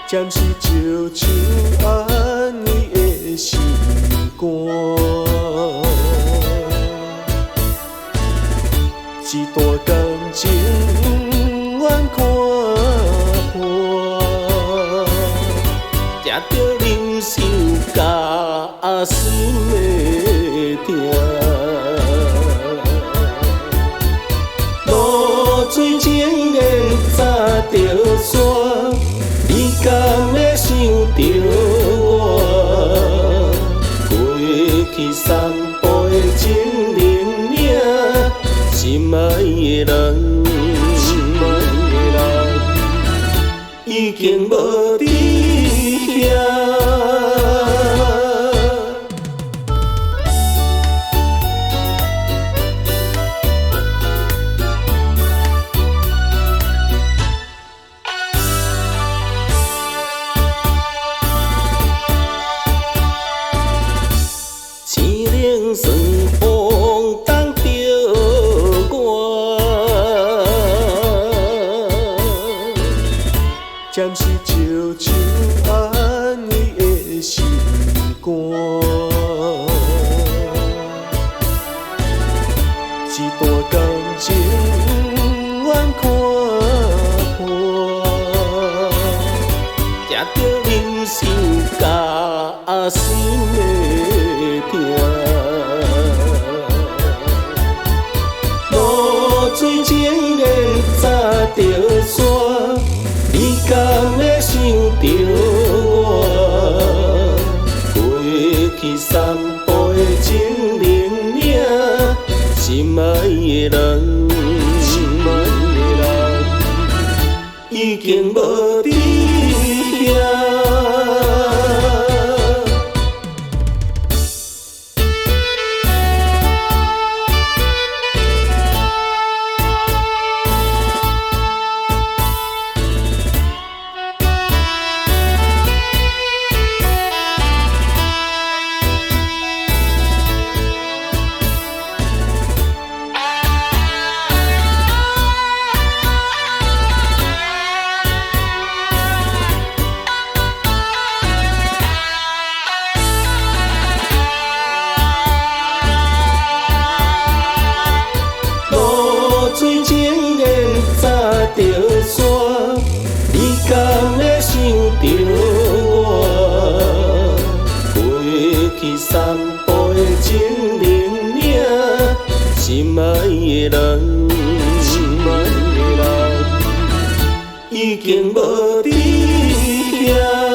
暂时就像安尼的心肝，一段感情怨看破，吃着忍受甲心的痛。露水情缘早着山，你敢会想着我？过去散步的情人影，心爱的人，已经无伫遐。算风挡着我，暂时就像安尼的心肝，一段感情怨看破，吃着忍受甲心的痛。水情缘早着山，你敢会想着我？过去散步的情人影，心爱的人，已经无伫遐。水情缘早着山，你敢会想着我？过去散步的情人影，心爱的人，已经无伫遐。